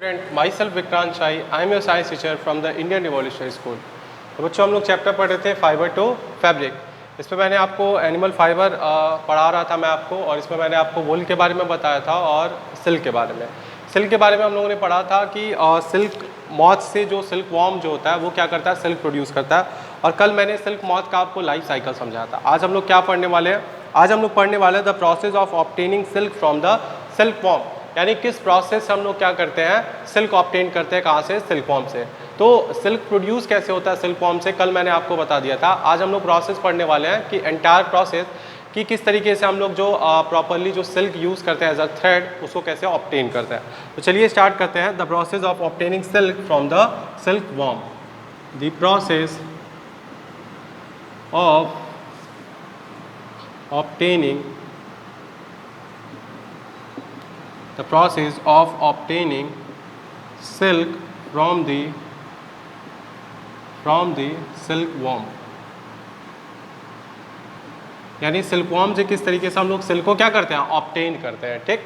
My self Vikrant shahi, I am your science teacher from the Indian revolutionary school. तो बच्चों हम लोग chapter पढ़ रहे थे फाइबर टू फैब्रिक। इसमें मैंने आपको एनिमल फाइबर पढ़ा रहा था मैं आपको, और इसमें मैंने आपको वूल के बारे में बताया था और सिल्क के बारे में। सिल्क के बारे में हम लोगों ने पढ़ा था कि सिल्क मॉथ से जो सिल्क वॉर्म जो होता है वो क्या करता है, सिल्क प्रोड्यूस करता है। और कल मैंने सिल्क मॉथ का आपको लाइफ साइकिल समझाया था। आज हम लोग क्या पढ़ने वाले हैं? आज हम लोग पढ़ने वाले हैं the process of obtaining silk from the silk worm, यानी किस प्रोसेस से हम लोग क्या करते हैं, सिल्क ऑब्टेन करते हैं। कहाँ से? सिल्क वॉर्म से। तो सिल्क प्रोड्यूस कैसे होता है सिल्क वॉर्म से, कल मैंने आपको बता दिया था। आज हम लोग प्रोसेस पढ़ने वाले हैं कि एंटायर प्रोसेस कि किस तरीके से हम लोग जो प्रॉपरली जो सिल्क यूज़ करते हैं एज अ थ्रेड, उसको कैसे ऑब्टेन करते हैं। तो चलिए स्टार्ट करते हैं। The process of obtaining silk from the silk worm. The process of obtaining silk from the silk worm, यानी सिल्क वॉर्म से किस तरीके से हम लोग सिल्क को क्या करते हैं, ऑब्टेन करते हैं। ठीक,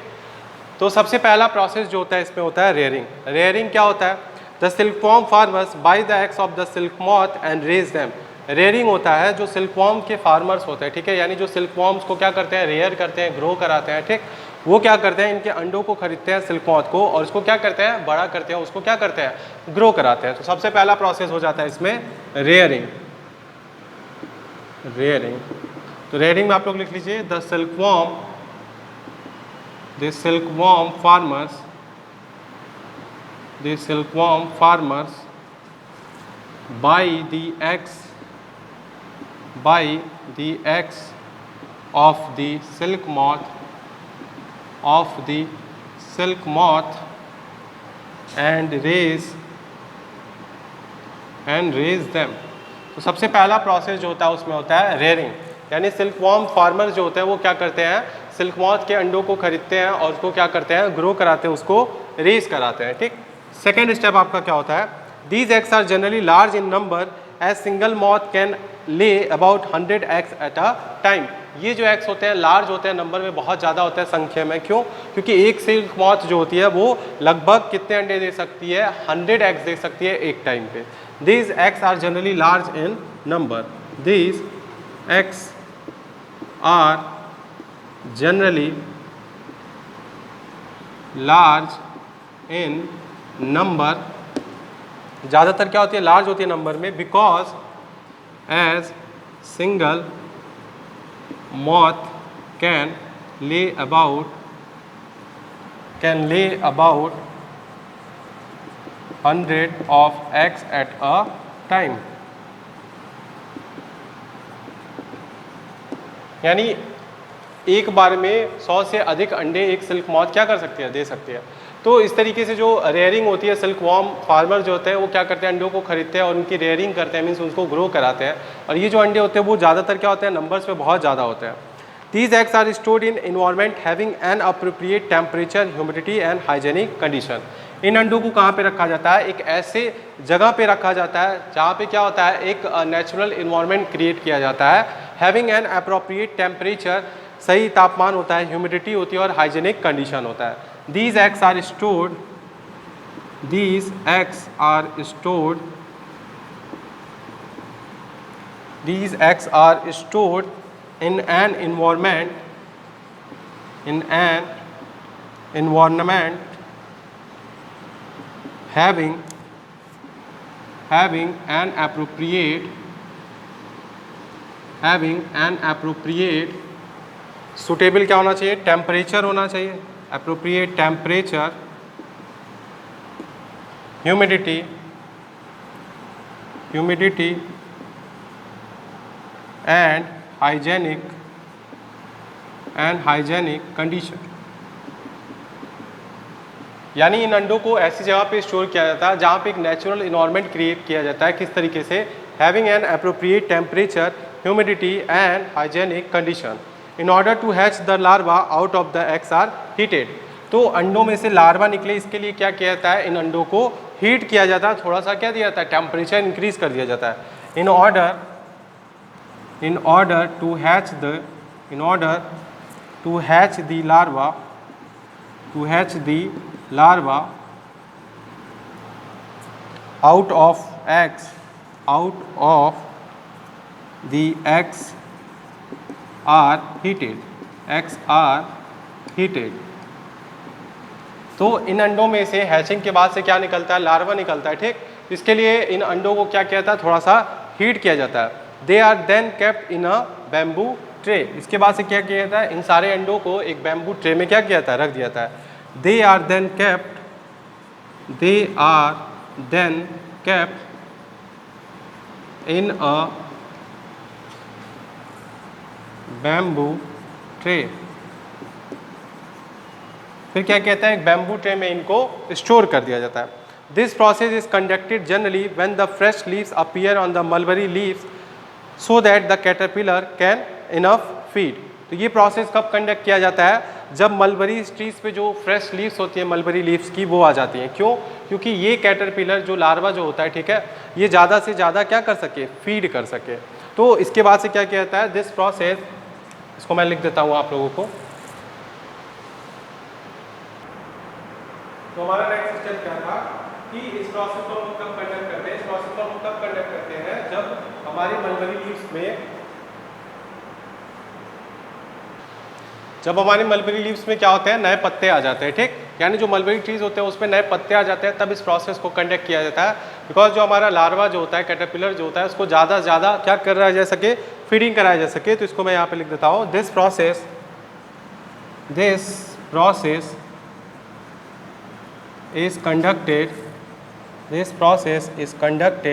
तो सबसे पहला प्रोसेस जो होता है इसमें होता है रेयरिंग। रेयरिंग क्या होता है? The silkworm farmers buy the eggs of the silk moth and raise them. Rearing होता है जो सिल्क वॉर्म के फार्मर्स होते हैं, ठीक है, यानी जो सिल्क वॉर्म्स को क्या करते हैं, रेयर करते हैं, ग्रो कराते हैं। ठीक, वो क्या करते हैं, इनके अंडों को खरीदते हैं सिल्क मॉथ को, और उसको क्या करते हैं, बड़ा करते हैं, उसको क्या करते हैं, ग्रो कराते हैं। तो सबसे पहला प्रोसेस हो जाता है इसमें रेयरिंग। रेयरिंग, तो रेयरिंग में आप लोग लिख लीजिए the silkworm farmers by the eggs of the silk moth and raise them। तो सबसे पहला प्रोसेस जो होता है उसमें होता है रेयरिंग, यानी सिल्क वॉर्म फार्मर जो होते हैं वो क्या करते हैं, सिल्क मॉथ के अंडों को खरीदते हैं और उसको क्या करते हैं, ग्रो कराते हैं, उसको रेज कराते हैं। ठीक, सेकेंड स्टेप आपका क्या होता है, these eggs are generally large in number as single moth can lay about 100 eggs at a time। ये जो eggs होते हैं लार्ज होते हैं, नंबर में बहुत ज़्यादा होते हैं संख्या में। क्यों? क्योंकि एक सिल्क मॉथ जो होती है वो लगभग कितने अंडे दे सकती है, 100 eggs दे सकती है एक टाइम पे। These eggs are generally large in number। These eggs are generally large in number, ज़्यादातर क्या होती है, लार्ज होती है नंबर में, because as single moth can lay about 100 of eggs at a time. यानी एक बार में 100 से अधिक अंडे एक सिल्क मॉथ क्या कर सकती है, दे सकती है। तो इस तरीके से जो रेयरिंग होती है, सिल्क वॉर्म फार्मर जो होते हैं वो क्या करते हैं, अंडों को खरीदते हैं और उनकी रेयरिंग करते हैं, मीन्स उसको ग्रो कराते हैं। और ये जो अंडे होते हैं वो ज़्यादातर क्या होते हैं, नंबर्स में बहुत ज़्यादा होते हैं। These eggs are stored in environment having an appropriate temperature, humidity and hygienic condition। इन अंडों को कहाँ पे रखा जाता है, एक ऐसे जगह पे रखा जाता है जहाँ पे क्या होता है, एक नेचुरल इन्वायरमेंट क्रिएट किया जाता है। हैविंग एन अप्रोप्रिएट टेम्परेचर, सही तापमान होता है, ह्यूमिडिटी होती है और हाइजीनिक कंडीशन होता है। These eggs are stored in an environment having an appropriate suitable क्या होना चाहिए, टेम्परेचर होना चाहिए, appropriate temperature, humidity and hygienic condition। यानी इन अंडों को ऐसी जगह पे स्टोर किया जाता है जहाँ पे एक नेचुरल इन्वायरमेंट क्रिएट किया जाता है। किस तरीके से? Having an appropriate temperature, humidity and hygienic condition. In order to hatch the larva out of the eggs are heated. तो अंडों में से लार्वा निकले, इसके लिए क्या किया जाता है, इन अंडों को हीट किया जाता है, थोड़ा सा क्या दिया जाता है, टेम्परेचर इंक्रीज कर दिया जाता है। In order to hatch the larva out of the eggs are heated। तो इन अंडों में से हैचिंग के बाद से क्या निकलता है, लार्वा निकलता है, ठीक। इसके लिए इन अंडों को क्या किया जाता है, थोड़ा सा हीट किया जाता है। They are then kept in a bamboo tray. इसके बाद से क्या किया जाता है, इन सारे अंडों को एक बैम्बू ट्रे में क्या किया जाता है, रख दिया जाता है। They are then kept in a bamboo tray. फिर क्या कहता है, एक बैम्बू ट्रे में इनको स्टोर कर दिया जाता है। This process is conducted generally when the fresh leaves appear on the mulberry leaves so that the caterpillar can enough feed. तो ये प्रोसेस कब कंडक्ट किया जाता है, जब मलबरी ट्रीज पे जो फ्रेश लीव्स होती है मलबरी लीव्स की वो आ जाती हैं। क्यों, क्योंकि ये कैटरपिलर जो लार्वा जो होता है, ठीक है, ये ज़्यादा से ज़्यादा क्या कर सके, फीड कर सके। तो इसके बाद से क्या किया जाता है, दिस प्रोसेस, इसको मैं लिख देता हूँ आप लोगों को। तो हमारा नेक्स्ट स्टेप क्या था कि इस प्रोसेस को हम कब कंडक्ट करते हैं, इस प्रोसेस को हम तब कंडक्ट करते हैं जब हमारी मलबरी लीव्स में क्या होते हैं, नए पत्ते आ जाते हैं, ठीक। यानी जो मलबरी ट्रीज होते हैं उसमें नए पत्ते आ जाते हैं, तब इस प्रोसेस को कंडक्ट किया जाता है। बिकॉज जो हमारा लार्वा जो होता है, कैटरपिलर जो होता है, उसको ज़्यादा से ज़्यादा क्या कराया जा सके, फीडिंग कराया जा सके। तो इसको मैं यहाँ पे लिख देता हूँ, this process is conducted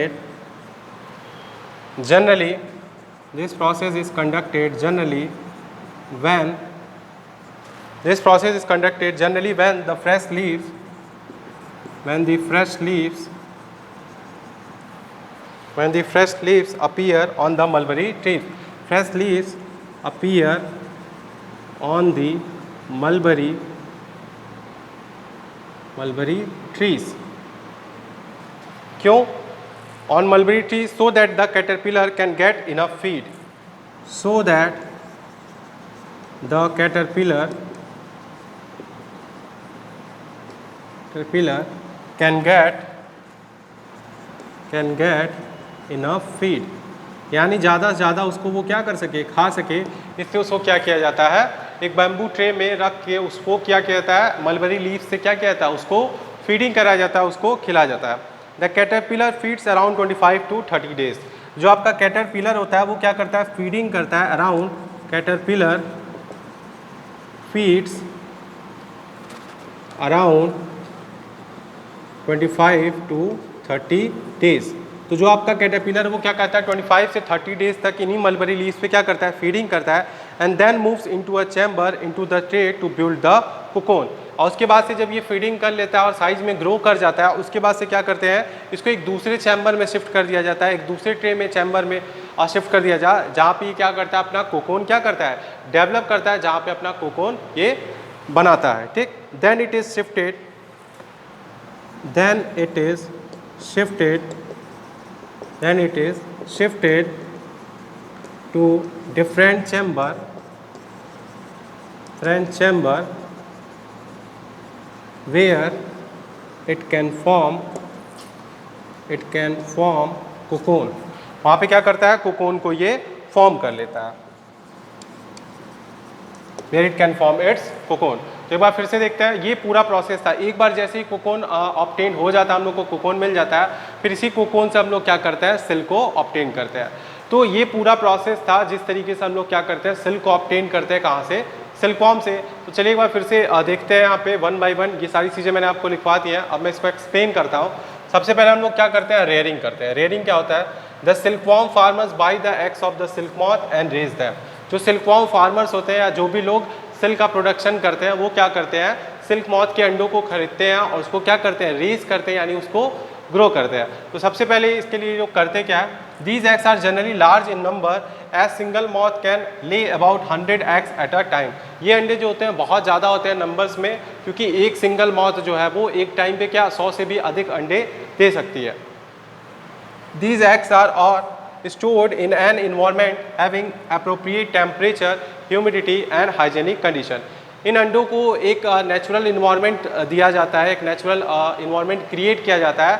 generally when the fresh leaves appear on the mulberry trees. Fresh leaves appear on the mulberry trees. क्यों, on mulberry trees, so that the caterpillar can get enough feed, so that the caterpillar can get enough feed, यानी ज़्यादा से ज़्यादा उसको वो क्या कर सके, खा सके। इससे उसको क्या किया जाता है, एक बैम्बू ट्रे में रख के उसको क्या किया जाता है, मलबरी लीफ से क्या किया जाता है, उसको फीडिंग कराया जाता है, उसको खिलाया जाता है। The caterpillar feeds around 25 to 30 days. जो आपका कैटरपिलर होता है वो क्या करता है, फीडिंग करता है around, caterpillar feeds around 25 to 30 days. तो जो आपका कैटरपिलर वो क्या करता है, 25 से 30 डेज तक इन्हीं मलबरी लीव्स पे क्या करता है, फीडिंग करता है। And then moves into a chamber into the tray to build the cocoon. और उसके बाद से जब ये फीडिंग कर लेता है और साइज में ग्रो कर जाता है, उसके बाद से क्या करते हैं, इसको एक दूसरे चैम्बर में शिफ्ट कर दिया जाता है, एक दूसरे ट्रे में चैम्बर में शिफ्ट कर दिया जाए, जहाँ पे ये क्या करता है, अपना कोकोन क्या करता है, डेवलप करता है, जहाँ पे अपना कोकोन ये बनाता है, ठीक। Then it is shifted to different chamber where it can form cocoon। वहाँ पे क्या करता है, कोकोन को ये फॉर्म कर लेता है, where it can form its cocoon। तो एक बार फिर से देखते हैं, ये पूरा प्रोसेस था। एक बार जैसे ही कोकोन ऑब्टेन हो जाता है, हम लोग को कोकोन मिल जाता है, फिर इसी कोकोन से हम लोग क्या करते हैं, सिल्क को ऑब्टेन करते हैं। तो ये पूरा प्रोसेस था जिस तरीके से हम लोग क्या करते हैं, सिल्क को ऑब्टेन करते हैं, कहाँ से, सिल्कवॉर्म से। तो चलिए एक बार फिर से देखते हैं यहाँ पे वन बाय वन। ये सारी चीज़ें मैंने आपको लिखवा दी हैं, अब मैं इसको एक्सप्लेन करता हूँ। सबसे पहले हम लोग क्या करते हैं, रेयरिंग करते हैं। रेयरिंग क्या होता है, the silkworm farmers buy the eggs of the silk moth and raise them. जो सिल्कवॉर्म फार्मर्स होते हैं या जो भी लोग सिल्क का प्रोडक्शन करते हैं, वो क्या करते हैं, सिल्क मॉथ के अंडों को खरीदते हैं और उसको क्या करते हैं, रेज करते हैं, यानी उसको ग्रो करते हैं। तो सबसे पहले इसके लिए जो करते क्या है, these eggs are generally large in number as single moth can lay about 100 eggs at a time. ये अंडे जो होते हैं बहुत ज़्यादा होते हैं नंबर्स में, क्योंकि एक सिंगल मॉथ जो है वो एक टाइम पे क्या 100 से भी अधिक अंडे दे सकती है। These eggs are stored in an environment having appropriate temperature, humidity and hygienic condition। इन अंडों को एक नेचुरल इन्वायरमेंट दिया जाता है, एक नेचुरल इन्वायरमेंट क्रिएट किया जाता है,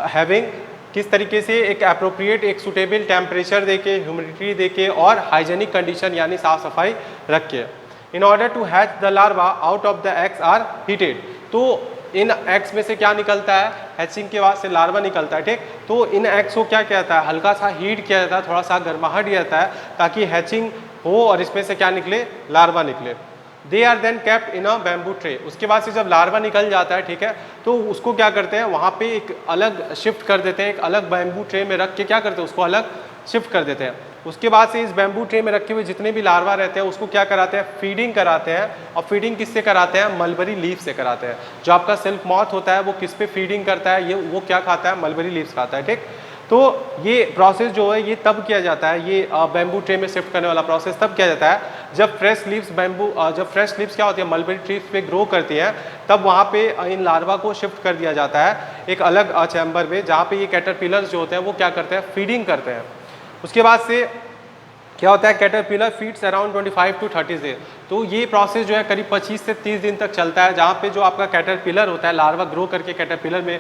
हैविंग किस तरीके से एक अप्रोप्रिएट एक सुटेबल टेम्परेचर देके, ह्यूमिडिटी देके और हाइजेनिक कंडीशन यानी साफ सफाई रख के। In order to hatch the larva out of the eggs are heated. तो इन एग्स में से क्या निकलता है, हैचिंग के बाद से लार्वा निकलता है, ठीक। तो इन एग्स को क्या किया जाता है, हल्का सा हीट किया जाता है, थोड़ा सा गर्माहट दिया जाता है ताकि हैचिंग हो और इसमें से क्या निकले, लार्वा निकले। They are then kept in a bamboo tray. उसके बाद से जब लार्वा निकल जाता है, ठीक है, तो उसको क्या करते हैं, वहाँ पे एक अलग शिफ्ट कर देते हैं, एक अलग बैम्बू ट्रे में रख के क्या करते हैं, उसको अलग शिफ्ट कर देते हैं। उसके बाद से इस बैम्बू ट्रे में रखे हुए जितने भी लार्वा रहते हैं उसको क्या कराते हैं, फीडिंग कराते हैं। और फीडिंग किससे कराते हैं, मलबरी लीफ से कराते हैं। जो आपका सिल्क मॉथ होता है वो किस पे फीडिंग करता है, ये वो क्या खाता है, मलबरी लीव्स खाता है, ठीक। तो ये प्रोसेस जो है ये तब किया जाता है, ये बैम्बू ट्रे में शिफ्ट करने वाला प्रोसेस तब किया जाता है जब फ्रेश लीव्स जब फ्रेश लीव्स क्या होती है, मलबरी ट्रीज पे ग्रो करती हैं, तब वहाँ पे इन लार्वा को शिफ्ट कर दिया जाता है एक अलग चैम्बर में, जहाँ पे ये कैटरपिलर्स जो होते हैं वो क्या करते हैं, फीडिंग करते हैं। उसके बाद से क्या होता है, caterpillar feeds around 25 to 30 days. तो ये प्रोसेस जो है करीब 25 से 30 दिन तक चलता है, जहाँ पे जो आपका कैटरपिलर होता है, लार्वा ग्रो करके कैटरपिलर में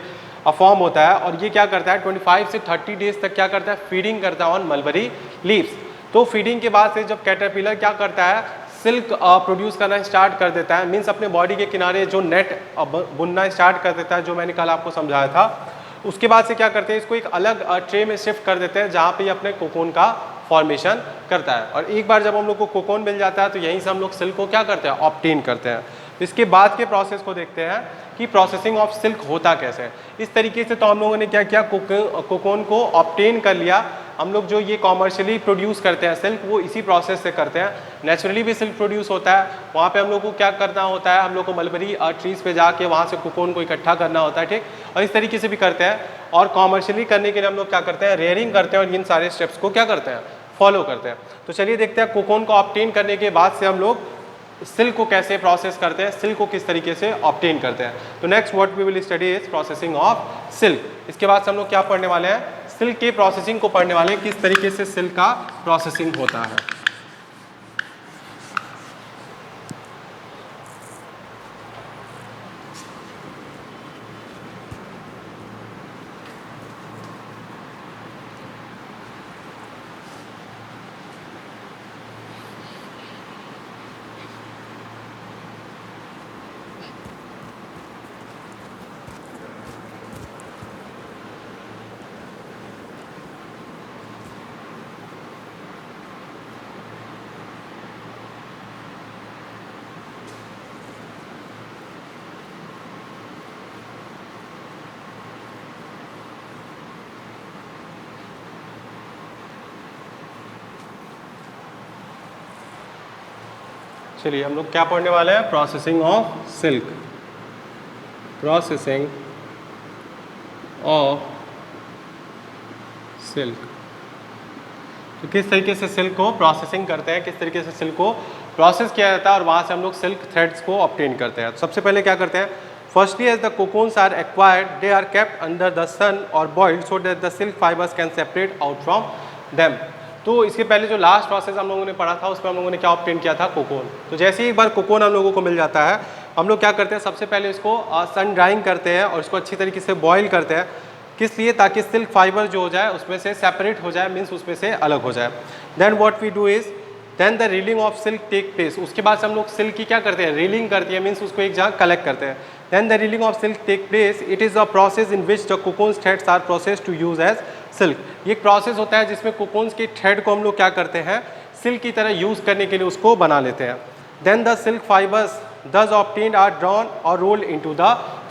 फॉर्म होता है और ये क्या करता है 25 से 30 डेज तक क्या करता है, फीडिंग करता है ऑन मलबरी लीव्स। तो फीडिंग के बाद से जब कैटरपिलर क्या करता है, सिल्क प्रोड्यूस करना स्टार्ट कर देता है, मीन्स अपने बॉडी के किनारे जो नेट बुनना स्टार्ट कर देता है, जो मैंने कल आपको समझाया था। उसके बाद से क्या करते हैं, इसको एक अलग ट्रे में शिफ्ट कर देते हैं जहाँ पे ये अपने कोकोन का फॉर्मेशन करता है। और एक बार जब हम लोग को कोकोन मिल जाता है तो यहीं से हम लोग सिल्क को क्या करते हैं, ऑब्टेन करते हैं। इसके बाद के प्रोसेस को देखते हैं कि प्रोसेसिंग ऑफ सिल्क होता कैसे है। इस तरीके से तो हम लोगों ने क्या किया, कोकोन को ऑब्टेन कर लिया। हम लोग जो ये कॉमर्शियली प्रोड्यूस करते हैं सिल्क, वो इसी प्रोसेस से करते हैं। नेचुरली भी सिल्क प्रोड्यूस होता है, वहाँ पे हम लोग को क्या करना होता है, हम लोग को मलबरी ट्रीज पे जाके वहाँ से कोकोन को इकट्ठा करना होता है, ठीक। और इस तरीके से भी करते हैं। और कॉमर्शियली करने के लिए हम लोग क्या करते हैं, रेयरिंग करते हैं और इन सारे स्टेप्स को क्या करते हैं, फॉलो करते हैं। तो चलिए देखते हैं कोकोन को ऑब्टेन करने के बाद से हम लोग सिल्क को कैसे प्रोसेस करते हैं, सिल्क को किस तरीके से ऑब्टेन करते हैं। तो next what we will study is processing of silk. इसके बाद से हम लोग क्या पढ़ने वाले हैं, सिल्क के प्रोसेसिंग को पढ़ने वाले हैं, किस तरीके से सिल्क का प्रोसेसिंग होता है। चलिए हम लोग क्या पढ़ने वाले हैं, processing of silk. Processing of silk, तो किस तरीके से सिल्क को प्रोसेसिंग करते हैं, किस तरीके से सिल्क को प्रोसेस किया जाता है और वहाँ से हम लोग सिल्क थ्रेड्स को ऑब्टेन करते हैं। सबसे पहले क्या करते हैं, firstly as the cocoons are acquired they are kept under the sun और boiled so that the silk fibres can separate out from them. तो इसके पहले जो लास्ट प्रोसेस हम लोगों ने पढ़ा था उसमें हम लोगों ने क्या ऑब्टेन किया था, कोकोन। तो जैसे ही एक बार कोकोन हम लोगों को मिल जाता है, हम लोग क्या करते हैं, सबसे पहले इसको सन ड्राइंग करते हैं और इसको अच्छी तरीके से बॉईल करते हैं। किस लिए, ताकि सिल्क फाइबर जो हो जाए उसमें से सेपरेट हो जाए, मीन्स उसमें से अलग हो जाए। Then what we do is then the reeling of silk take place. उसके बाद से हम लोग सिल्क की क्या करते हैं, रीलिंग करती है, मीन्स उसको एक जगह कलेक्ट करते हैं। Then the reeling of silk take place, it is a process in which the cocoons threads are process to use as silk. ये एक प्रोसेस होता है जिसमें कोकोन्स के थ्रेड को हम लोग क्या करते हैं, सिल्क की तरह यूज़ करने के लिए उसको बना लेते हैं। देन द सिल्क फाइबर्स दस ऑब्टेन्ड आर ड्रॉन और रोल्ड इनटू द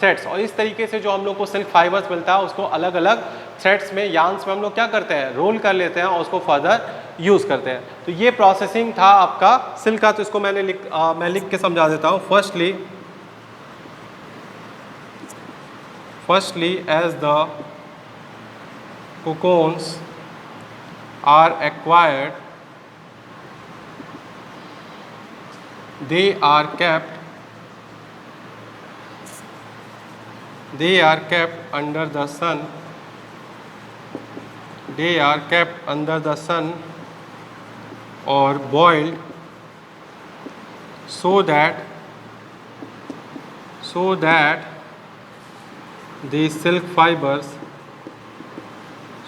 थ्रेड्स। और इस तरीके से जो हम लोग को सिल्क फाइबर्स मिलता है उसको अलग अलग थ्रेड्स में, यार्न्स में हम लोग क्या करते हैं, रोल कर लेते हैं और उसको फर्दर यूज़ करते हैं। तो ये प्रोसेसिंग था आपका सिल्क का। तो इसको मैं लिख के समझा देता हूँ। Firstly as the cocoons are acquired, they are kept under the sun, or boiled so that the silk fibers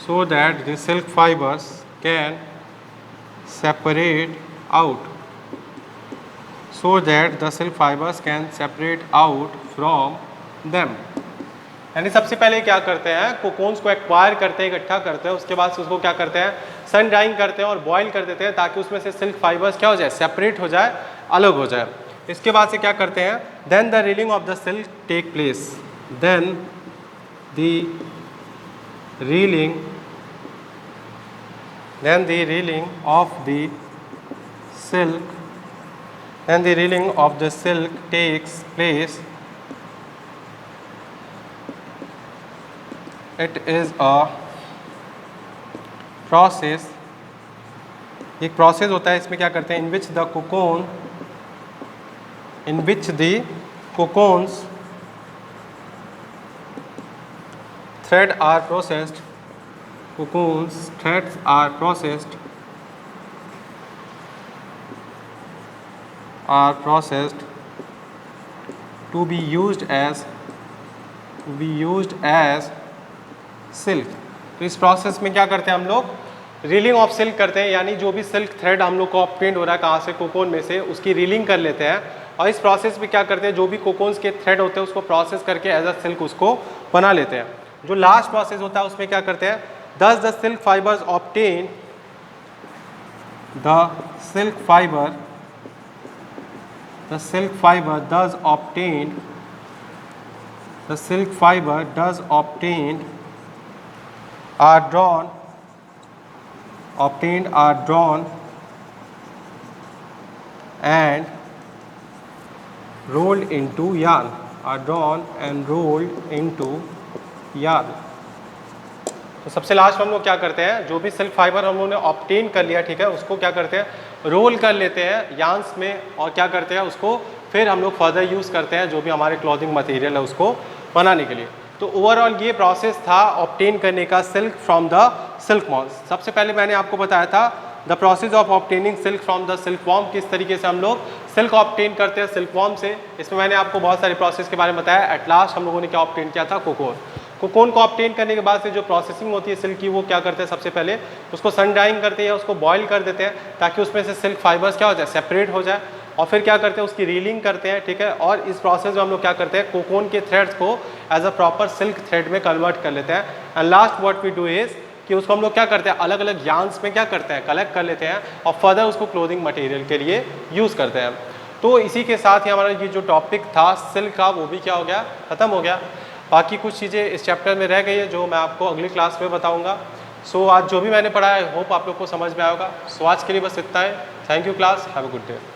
so that the silk fibers can separate out, so that the silk fibers can separate out from them. यानी सबसे पहले क्या करते हैं, कोकोन्स को acquire करते हैं, इकट्ठा करते हैं, उसके बाद उसको क्या करते हैं, सन ड्राइंग करते हैं और बॉईल कर देते हैं ताकि उसमें से सिल्क फाइबर्स क्या हो जाए, सेपरेट हो जाए, अलग हो जाए। इसके बाद से क्या करते हैं, then the reeling of the silk take place, then the reeling of the silk takes place. It is a process, एक प्रोसेस होता है, इसमें क्या करते हैं, in which the cocoons threads are processed, to be used as silk. तो इस process में क्या करते हैं हम लोग, रीलिंग ऑफ सिल्क करते हैं, यानी जो भी सिल्क थ्रेड हम लोग को ऑब्टेन्ड हो रहा है कहाँ से, कोकोन में से, उसकी रीलिंग कर लेते हैं और इस प्रोसेस में क्या करते हैं, जो भी कोकोन्स के थ्रेड होते हैं उसको प्रोसेस करके एज अ सिल्क उसको बना लेते हैं। जो लास्ट प्रोसेस होता है उसमें क्या करते हैं, दस the silk fibres obtain, the silk fibre does obtained are drawn and rolled into yarn, तो सबसे लास्ट में हम लोग क्या करते हैं, जो भी सिल्क फाइबर हम लोगों ने ऑब्टेन कर लिया, ठीक है, उसको क्या करते हैं, रोल कर लेते हैं यार्न्स में और क्या करते हैं, उसको फिर हम लोग फर्दर यूज़ करते हैं जो भी हमारे क्लॉथिंग मटेरियल है उसको बनाने के लिए। तो ओवरऑल ये प्रोसेस था ऑब्टेन करने का silk from the silk worm. सबसे पहले मैंने आपको बताया था the process of obtaining silk from the silk worm, किस तरीके से हम लोग सिल्क ऑब्टेन करते हैं सिल्क वॉर्म से। इसमें मैंने आपको बहुत सारे प्रोसेस के बारे में बताया। एट लास्ट हम लोगों ने क्या ऑब्टेन किया था, कोकोन को ऑब्टेन करने के बाद से जो प्रोसेसिंग होती है सिल्क की, वो क्या करते हैं, सबसे पहले उसको सन ड्राइंग करते हैं, उसको बॉईल कर देते हैं ताकि उसमें से सिल्क फाइबर्स क्या हो जाए, सेपरेट हो जाए, और फिर क्या करते हैं, उसकी रीलिंग करते हैं, ठीक है। और इस प्रोसेस में हम लोग क्या करते हैं, कोकोन के थ्रेड्स को as a proper silk thread में कन्वर्ट कर लेते हैं। And last what we do is कि उसको हम लोग क्या करते हैं, अलग अलग यार्न्स में क्या करते हैं, कलेक्ट कर लेते हैं और फर्दर उसको क्लोथिंग मटेरियल के लिए यूज़ करते हैं। तो इसी के साथ ही हमारा ये जो टॉपिक था सिल्क का, वो भी क्या हो गया, ख़त्म हो गया। बाकी कुछ चीज़ें इस चैप्टर में रह गई है जो मैं आपको अगली क्लास में बताऊँगा। सो आज जो भी मैंने पढ़ा है, होप आप लोग को समझ में आएगा। सो आज के लिए बस इतना है। Thank you class, have a good day.